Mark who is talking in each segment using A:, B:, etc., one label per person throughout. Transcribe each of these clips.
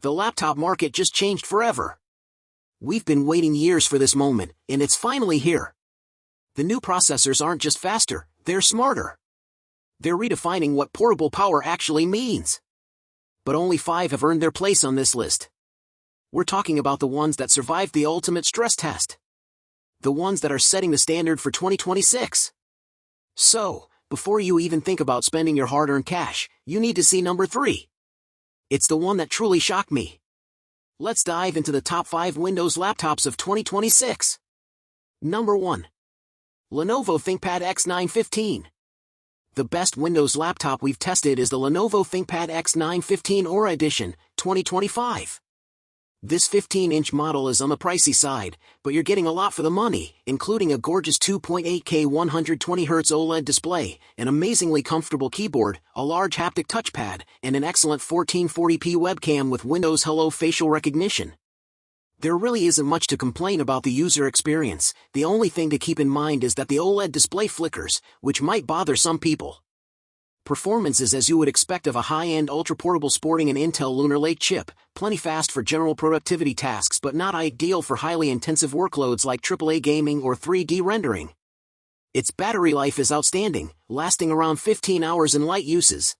A: The laptop market just changed forever. We've been waiting years for this moment, and it's finally here. The new processors aren't just faster, they're smarter. They're redefining what portable power actually means. But only 5 have earned their place on this list. We're talking about the ones that survived the ultimate stress test. The ones that are setting the standard for 2026. So, before you even think about spending your hard-earned cash, you need to see number 3. It's the one that truly shocked me. Let's dive into the top 5 Windows laptops of 2026. Number 1. Lenovo ThinkPad X9 15. The best Windows laptop we've tested is the Lenovo ThinkPad X9 15 Aura Edition, 2025. This 15-inch model is on the pricey side, but you're getting a lot for the money, including a gorgeous 2.8K 120Hz OLED display, an amazingly comfortable keyboard, a large haptic touchpad, and an excellent 1440p webcam with Windows Hello facial recognition. There really isn't much to complain about the user experience. The only thing to keep in mind is that the OLED display flickers, which might bother some people. Performance is as you would expect of a high-end ultra-portable sporting an Intel Lunar Lake chip, plenty fast for general productivity tasks but not ideal for highly intensive workloads like AAA gaming or 3D rendering. Its battery life is outstanding, lasting around 15 hours in light uses.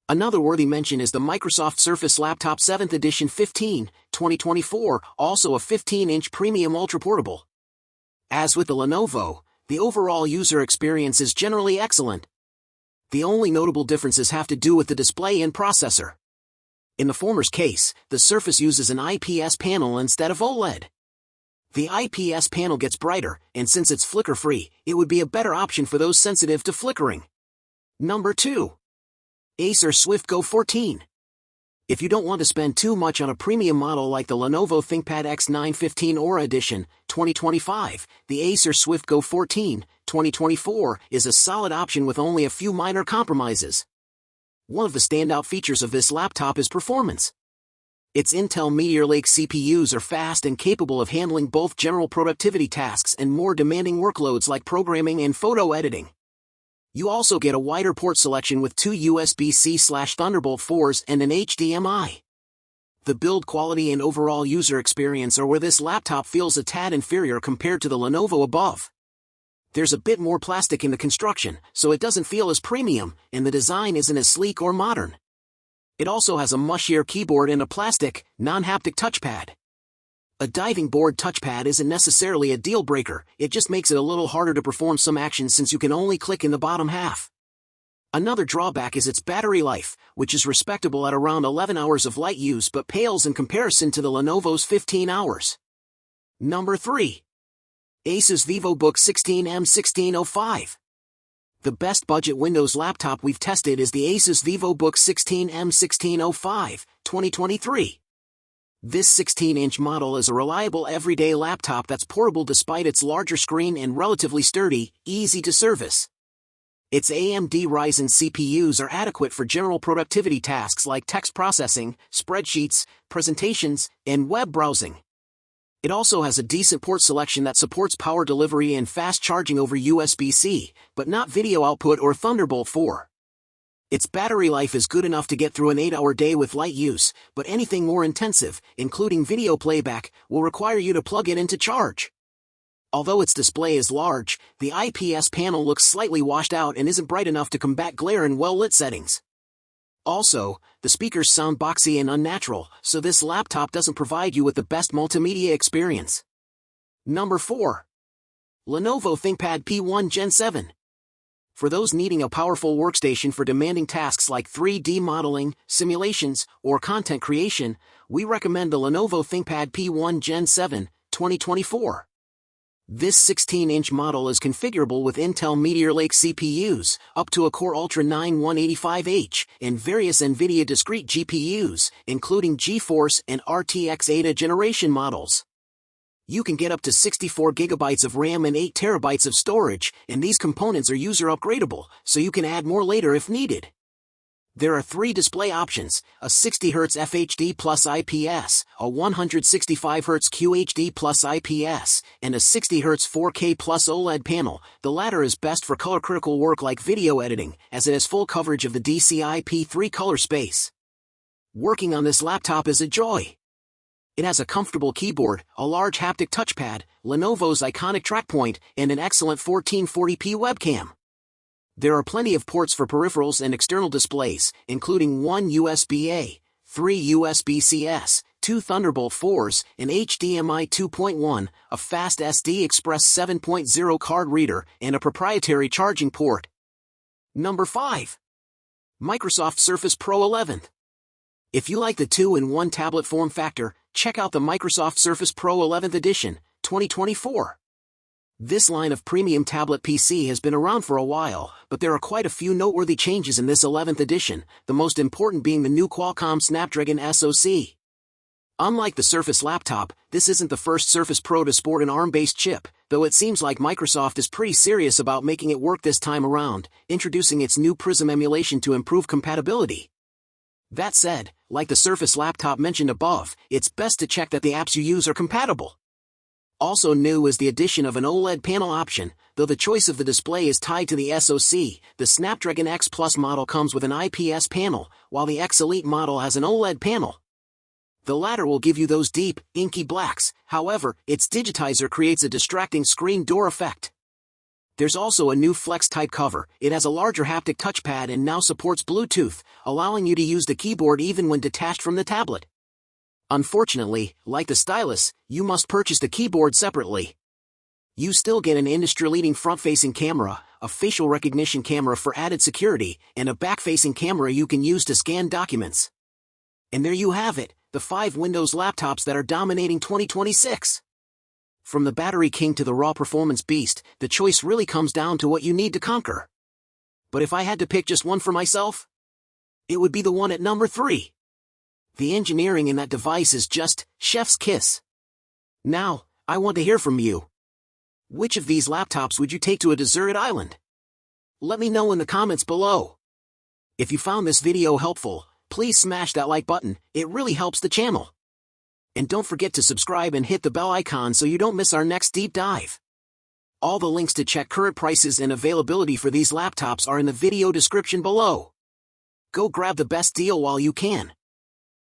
A: Another worthy mention is the Microsoft Surface Laptop 7th Edition 15, 2024, also a 15-inch premium ultra-portable. As with the Lenovo, the overall user experience is generally excellent. The only notable differences have to do with the display and processor. In the former's case, the Surface uses an IPS panel instead of OLED. The IPS panel gets brighter, and since it's flicker-free, it would be a better option for those sensitive to flickering. Number 2. Acer Swift Go 14. If you don't want to spend too much on a premium model like the Lenovo ThinkPad X9 15 Aura Edition, 2025, the Acer Swift Go 14, 2024, is a solid option with only a few minor compromises. One of the standout features of this laptop is performance. Its Intel Meteor Lake CPUs are fast and capable of handling both general productivity tasks and more demanding workloads like programming and photo editing. You also get a wider port selection with 2 USB-C/Thunderbolt 4s and an HDMI. The build quality and overall user experience are where this laptop feels a tad inferior compared to the Lenovo above. There's a bit more plastic in the construction, so it doesn't feel as premium, and the design isn't as sleek or modern. It also has a mushier keyboard and a plastic, non-haptic touchpad. A diving board touchpad isn't necessarily a deal breaker, it just makes it a little harder to perform some actions since you can only click in the bottom half. Another drawback is its battery life, which is respectable at around 11 hours of light use but pales in comparison to the Lenovo's 15 hours. Number 3. ASUS Vivobook 16M1605. The best budget Windows laptop we've tested is the Asus Vivobook 16M1605, 2023. This 16-inch model is a reliable everyday laptop that's portable despite its larger screen and relatively sturdy, easy to service. Its AMD Ryzen CPUs are adequate for general productivity tasks like text processing, spreadsheets, presentations, and web browsing. It also has a decent port selection that supports power delivery and fast charging over USB-C, but not video output or Thunderbolt 4. Its battery life is good enough to get through an 8-hour day with light use, but anything more intensive, including video playback, will require you to plug it in to charge. Although its display is large, the IPS panel looks slightly washed out and isn't bright enough to combat glare in well-lit settings. Also, the speakers sound boxy and unnatural, so this laptop doesn't provide you with the best multimedia experience. Number 4. Lenovo ThinkPad P1 Gen 7. For those needing a powerful workstation for demanding tasks like 3D modeling, simulations, or content creation, we recommend the Lenovo ThinkPad P1 Gen 7, 2024. This 16-inch model is configurable with Intel Meteor Lake CPUs, up to a Core Ultra 9 185H, and various NVIDIA discrete GPUs, including GeForce and RTX Ada generation models. You can get up to 64 GB of RAM and 8 TB of storage, and these components are user upgradable, so you can add more later if needed. There are 3 display options: a 60Hz FHD plus IPS, a 165Hz QHD plus IPS, and a 60Hz 4K plus OLED panel. The latter is best for color-critical work like video editing, as it has full coverage of the DCI-P3 color space. Working on this laptop is a joy. It has a comfortable keyboard, a large haptic touchpad, Lenovo's iconic trackpoint, and an excellent 1440p webcam. There are plenty of ports for peripherals and external displays, including one USB-A, 3 USB-CS, 2 Thunderbolt 4s, an HDMI 2.1, a fast SD Express 7.0 card reader, and a proprietary charging port. Number 5. Microsoft Surface Pro 11. If you like the 2-in-1 tablet form factor, check out the Microsoft Surface Pro 11th Edition, 2024. This line of premium tablet PC has been around for a while, but there are quite a few noteworthy changes in this 11th edition, the most important being the new Qualcomm Snapdragon SoC. Unlike the Surface laptop, this isn't the first Surface Pro to sport an ARM-based chip, though it seems like Microsoft is pretty serious about making it work this time around, introducing its new Prism emulation to improve compatibility. That said, like the Surface laptop mentioned above, it's best to check that the apps you use are compatible. Also new is the addition of an OLED panel option, though the choice of the display is tied to the SoC. The Snapdragon X Plus model comes with an IPS panel, while the X Elite model has an OLED panel. The latter will give you those deep, inky blacks, however, its digitizer creates a distracting screen door effect. There's also a new Flex-type cover. It has a larger haptic touchpad and now supports Bluetooth, allowing you to use the keyboard even when detached from the tablet. Unfortunately, like the stylus, you must purchase the keyboard separately. You still get an industry-leading front-facing camera, a facial recognition camera for added security, and a back-facing camera you can use to scan documents. And there you have it, the 5 Windows laptops that are dominating 2026. From the battery king to the raw performance beast, the choice really comes down to what you need to conquer. But if I had to pick just one for myself, it would be the one at number 3. The engineering in that device is just chef's kiss. Now, I want to hear from you. Which of these laptops would you take to a deserted island? Let me know in the comments below. If you found this video helpful, please smash that like button, it really helps the channel. And don't forget to subscribe and hit the bell icon so you don't miss our next deep dive. All the links to check current prices and availability for these laptops are in the video description below. Go grab the best deal while you can.